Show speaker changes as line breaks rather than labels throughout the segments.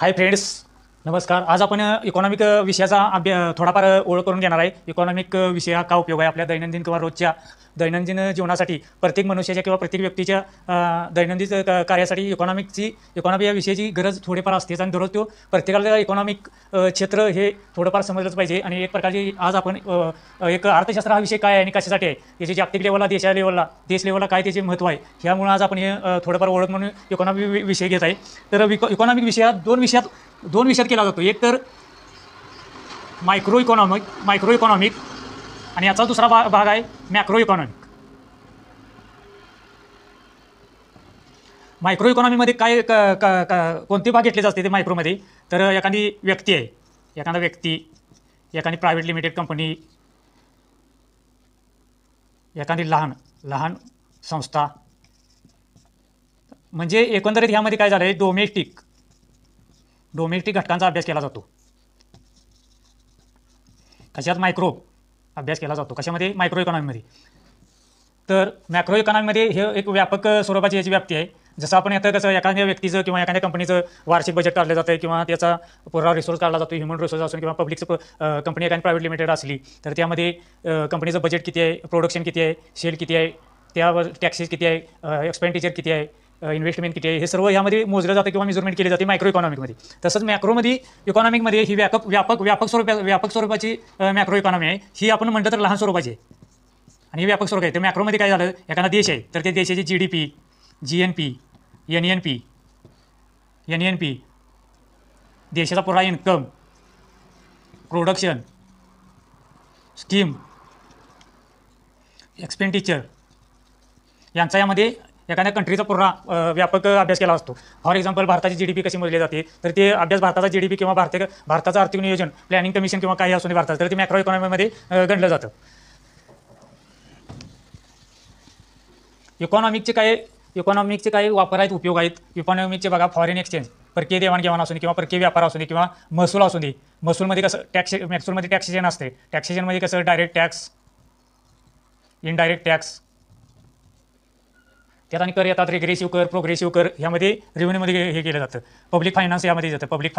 Hi friends, नमस्कार. आज आपण इकॉनॉमिक विषयाचा थोडाफार ओळख करून घेणार आहे. इकॉनॉमिक विषय हा का उपयोग आहे आपल्या दैनंदिन किंवा रोजच्या दैनंदिन जीवनासाठी, प्रत्येक मनुष्याच्या किंवा प्रत्येक व्यक्तीच्या दैनंदिन कार्यासाठी इकॉनॉमी या विषयाची गरज थोडीफार असतेच. आणि दररोज तो प्रत्येकाला इकॉनॉमिक क्षेत्र हे थोडंफार समजलंच पाहिजे. आणि एक प्रकारची आज आपण एक अर्थशास्त्र हा विषय काय आहे आणि कशासाठी आहे, याची जागतिक लेवलला, देश लेवलला काय त्याचे महत्त्व आहे, ह्यामुळे आज आपण हे थोडंफार ओळख म्हणून इकॉनॉमी विषय घेत आहे. तर इकॉनॉमिक विषयात दोन विषयात केला जातो. एक तर मायक्रो इकॉनॉमिक आणि याचा दुसरा भाग आहे मॅक्रो इकॉनॉमिक. मायक्रो इकॉनॉमीमध्ये काय कोणते भाग घेतले जाते ते मायक्रोमध्ये? तर एखादा व्यक्ती, एखादी प्रायव्हेट लिमिटेड कंपनी, एखादी लहान संस्था, म्हणजे एकंदरीत ह्यामध्ये काय झालं आहे, डोमेस्टिक घटकांचा अभ्यास केला जातो. कशात? मायक्रो अभ्यास केला जातो. कशामध्ये? मायक्रो इकॉनॉमीमध्ये. तर मॅक्रो इकॉनॉमीमध्ये हे एक व्यापक स्वरूपाची याची व्याप्ती आहे. जसं आपण आता कसं एखाद्या व्यक्तीचं किंवा एखाद्या कंपनीचं वार्षिक बजेट काढलं जातं किंवा त्याचा पुरा रिसोर्स काढला जातो, ह्युमन रिसोर्स असून किंवा पब्लिकचं कंपनी एखादी प्रायव्हेट लिमिटेड असली तर त्यामध्ये कंपनीचं बजेट किती आहे, प्रोडक्शन किती आहे, सेल किती आहे, त्यावर टॅक्सेस किती आहे, एक्सपेंडिचर किती आहे, इन्व्हेस्टमेंट किती आहे, हे सर्व यामध्ये मोजलं जातं किंवा मेजरमेंट केली जाते मायक्रो इकॉनॉमिकमध्ये. तसंच इकॉनॉमिकमध्ये ही व्यापक स्वरूपाची मॅक्रो इकॉनॉमी आहे. ही आपण म्हटलं तर लहान स्वरूपाची आहे आणि ही व्यापक स्वरूप आहे. तर मॅक्रोमध्ये काय झालं, एखादा देश आहे तर त्या देशाची GDP, GNP, NNP, देशाचा पुरा इन्कम, प्रोडक्शन, स्कीम, एक्सपेंडिचर यांचा यामध्ये एखाद्या कंट्रीचा पूर्ण व्यापक अभ्यास केला असतो. फॉर एक्झाम्पल भारताची GDP कशी मोजली जाते, तर ते अभ्यास भारताचा GDP किंवा भारताचं आर्थिक नियोजन, प्लॅनिंग कमिशन किंवा काही असू दे भारताचं, तर ते मॅक्रो इकॉनॉमीमध्ये गणलं जातं. इकॉनॉमिकचे काय वापर आहेत, उपयोग आहेत. इकॉनॉमिकचे बघा, फॉरेन एक्सचेंज, परकीय देवाणघेवाण असू दे किंवा परकीय व्यापार असू दे किंवा महसूल असू दे. महसूलमध्ये कसं महसूलमध्ये टॅक्सेशन असते. टॅक्सेशनमध्ये कसं डायरेक्ट टॅक्स, इनडायरेक्ट टॅक्स, त्यात आणि कर येतात, रिग्रेसिव्ह कर, प्रोग्रेसिव्ह कर, ह्यामध्ये रेव्हेन्यूमध्ये हे केलं जातं. पब्लिक फायनान्स यामध्ये जातं. पब्लिक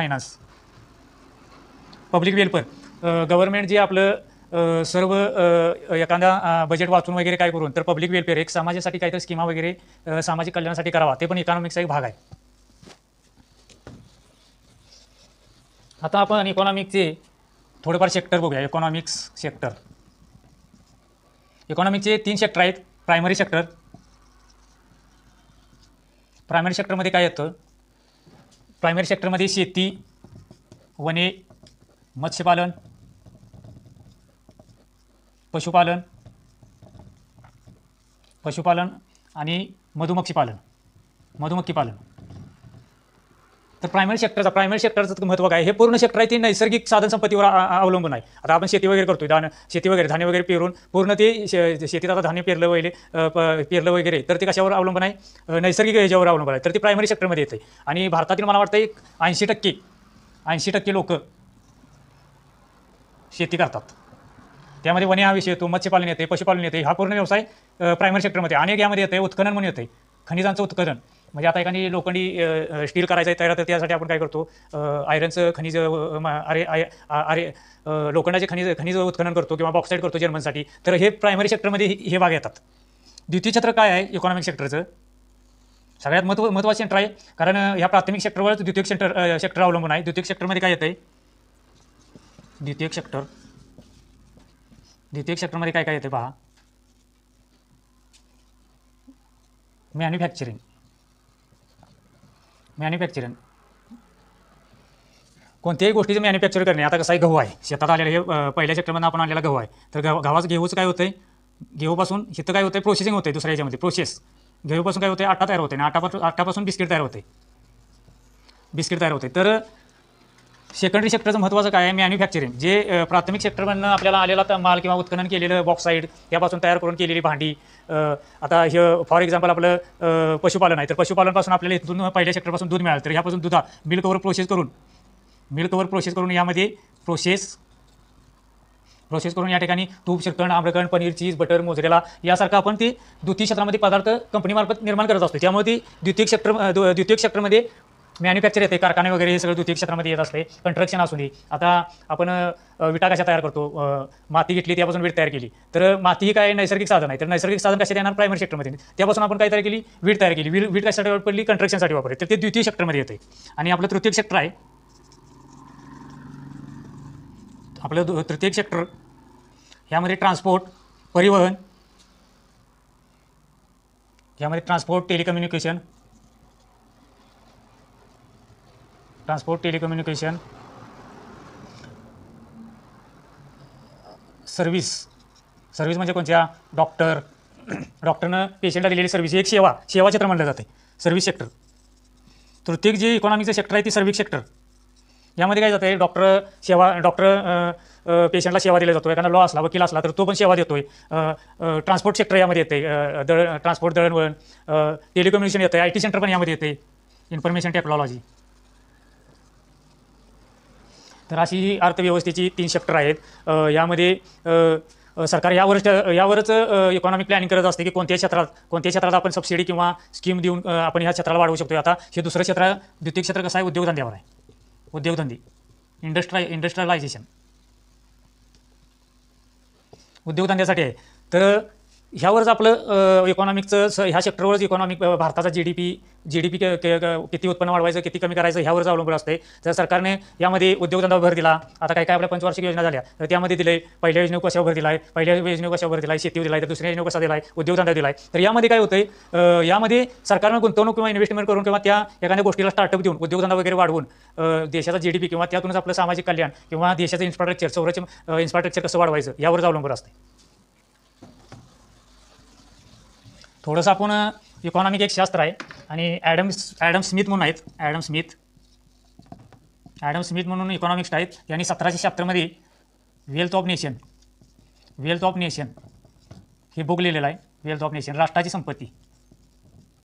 वेलफेअर, गव्हर्नमेंट जे आपलं सर्व एखादा बजेट वाचून वगैरे काय करून, तर पब्लिक वेलफेअर एक समाजासाठी काहीतरी स्कीमा वगैरे सामाजिक कल्याणासाठी करावा, ते पण इकॉनॉमिक्सचा एक भाग आहे. आता आपण इकॉनॉमिकचे थोडेफार सेक्टर बघूया. इकॉनॉमिकचे 3 सेक्टर आहेत. प्रायमरी सेक्टरमध्ये काय येतं? प्रायमरी सेक्टरमध्ये शेती, वने, मत्स्यपालन, पशुपालन आणि मधुमक्षी पालन. तर प्रायमरी सेक्टरचं महत्त्व काय? हे पूर्ण सेक्टर आहे ते नैसर्गिक साधन संपत्तीवर अवलंबून आहे. आता आपण शेती वगैरे करतोय, धान्य वगैरे पेरून पूर्ण ते शेतीत आता धान्य पेरलं वगैरे, तर ते कशावर अवलंबून आहे? नैसर्गिक ह्याच्यावर अवलंबून आहे. तर ते प्रायमरी सेक्टरमध्ये येते. आणि भारतातील मला वाटतं एक 80% लोक शेती करतात. त्यामध्ये वने हा विषय येतो, मत्स्यपालन येते, पशुपालन येते. हा पूर्ण व्यवसाय प्रायमरी सेक्टरमध्ये. अनेक यामध्ये येते उत्खनन म्हणून येते, खनिजांचं उत्खनन. म्हणजे आता एखादी लोखंडी स्टील करायचं आहे तयार, तर त्यासाठी आपण काय करतो, आयरनचं खनिज, लोखंडाचे खनिज उत्खनन करतो किंवा बॉक्साईड करतो जर्मनसाठी. तर हे प्रायमरी सेक्टरमध्ये हे भाग येतात. द्वितीय क्षेत्र काय आहे इकॉनॉमिक सेक्टरचं? सगळ्यात महत्त्वाचं सेक्टर आहे, कारण ह्या प्राथमिक सेक्टरवर द्वितीय सेक्टर अवलंबून आहे. द्वितीय सेक्टरमध्ये काय येतं आहे? द्वितीय सेक्टरमध्ये काय येते पहा. मॅन्युफॅक्चरिंग. कोणत्याही गोष्टीचं मॅन्युफॅक्चर करणे. आता कसं आहे, गहू आहे शेतात आलेलं, हे पहिल्या सेक्टरमध्ये आपण आणलेला गहू आहे. तर गहूचं काय होतं आहे, गहूपासून इथं काय होतं आहे, प्रोसेसिंग होते. दुसऱ्या ह्याच्यामध्ये प्रोसेस, गहूपासून काय होते, आटा तयार होते आणि आटापासून बिस्किट तयार होते. तर सेकंडरी सेक्टरचं महत्त्वाचं काय आहे? मॅन्युफॅक्चरिंग. जे प्राथमिक सेक्टरमधनं आपल्याला आलेला माल किंवा उत्खनन केलेलं बॉक्साईड, त्यापासून तयार करून केलेली भांडी. आता हे फॉर एक्झाम्पल आपलं पशुपालन आहे, तर पशुपालनपासून आपल्याला इथून पहिल्या सेक्टरपासून दूध मिळालं, तर ह्यापासून मिल्कवर प्रोसेस करून यामध्ये प्रोसेस करून या ठिकाणी तूप, श्रीखंड, आम्रखंड, पनीर, चीज, बटर, मोझरेला यासारखं आपण ते द्वितीय क्षेत्रामध्ये पदार्थ कंपनीमार्फत निर्माण करत असतो. त्यामुळे ती द्वितीय सेक्टरमध्ये मॅन्युफॅक्चर येते, कारखाने वगैरे हे सगळं द्वितीय क्षेत्रामध्ये येत असते. कंस्ट्रक्शन असू दे, आता आपण विटा कशा तयार करतो, माती घेतली त्यापासून वीट तयार केली, तर माती ही काय नैसर्गिक साधन आहे, तर नैसर्गिक साधन कशात येणार, प्रायमरी सेक्टरमध्ये. त्यापासून आपण काय तयार केली, वीट तयार केली. वीट कशासाठी वापरली, कंस्ट्रक्शनसाठी वापरली, तर ते द्वितीय सेक्टरमध्ये येते. आणि आपलं तृतीय सेक्टर आहे, आपलं तृतीय सेक्टर ह्यामध्ये ट्रान्सपोर्ट, परिवहन, ह्यामध्ये ट्रान्सपोर्ट, टेलिकम्युनिकेशन, सर्व्हिस म्हणजे कोणत्या, डॉक्टरनं पेशंटला दिलेली सर्व्हिस, एक सेवा क्षेत्र म्हणलं जाते, सर्व्हिस सेक्टर. तृतीय जे इकॉनॉमिकचं सेक्टर आहे ती सर्व्हिस सेक्टर. यामध्ये काय जातं आहे, डॉक्टर पेशंटला सेवा दिला जातो. एखादा लॉ असला, वकील असला तर तो पण सेवा देतोय. ट्रान्सपोर्ट सेक्टर यामध्ये येते, ट्रान्सपोर्ट, दळणवळण, टेलिकम्युनिकेशन येतं, IT सेंटर पण यामध्ये येते, इन्फॉर्मेशन टेक्नॉलॉजी. तर अशी ही अर्थव्यवस्थेची 3 सेक्टर आहेत. यामध्ये सरकार यावरच इकॉनॉमिक प्लॅनिंग करत असते की कोणत्या क्षेत्रात आपण सबसिडी किंवा स्कीम देऊन आपण ह्या क्षेत्राला वाढवू शकतो. आता हे दुसरं क्षेत्र, द्वितीय क्षेत्र कसं आहे, उद्योगधंद्यावर आहे. उद्योगधंदे, इंडस्ट्रियलायझेशन उद्योगधंद्यासाठी आहे. तर ह्यावरच आपलं इकॉनॉमिकचं, ह्या सेक्टरवरच इकॉनॉमिक भारताचा जीडीपी किती उत्पन्न वाढवायचं, किती कमी करायचं ह्यावरच अवलंबून असते. जर सरकारने यामध्ये उद्योगधंद्यावर भर दिला, आता काय आपल्या पंचवार्षिक योजना झाल्या तर त्यामध्ये दिले, पहिल्या योजनेवर कशावर भर दिला आहे, पहिल्या योजनेवर कशावर भर दिला आहे, शेतीवर दिला आहे, तर दुसऱ्या योजनेवर कसा दिला आहे, उद्योगधंदा दिला आहे. तर यामध्ये काय होतंय, यामध्ये सरकारनं गुंतवणूक किंवा इन्व्हेस्टमेंट करून किंवा त्या एखाद्या गोष्टीला स्टार्टअप देऊन उद्योगधंदा वगैरे वाढवून देशाचा जीडीपी किंवा त्यातूनच आपलं सामाजिक कल्याण किंवा देशाचं इन्फ्रास्ट्रक्चर कसं वाढवायचं यावरच अवलंबून असते. थोडंसं आपण इकॉनॉमिक एक शास्त्र आहे आणि ॲडम स्मिथ म्हणून आहेत, ॲडम स्मिथ म्हणून इकॉनॉमिक्स्ट आहेत. यांनी 1776 वेल्थ ऑफ नेशन हे बुक लिहिलेलं आहे. वेल्थ ऑफ नेशन, राष्ट्राची संपत्ती.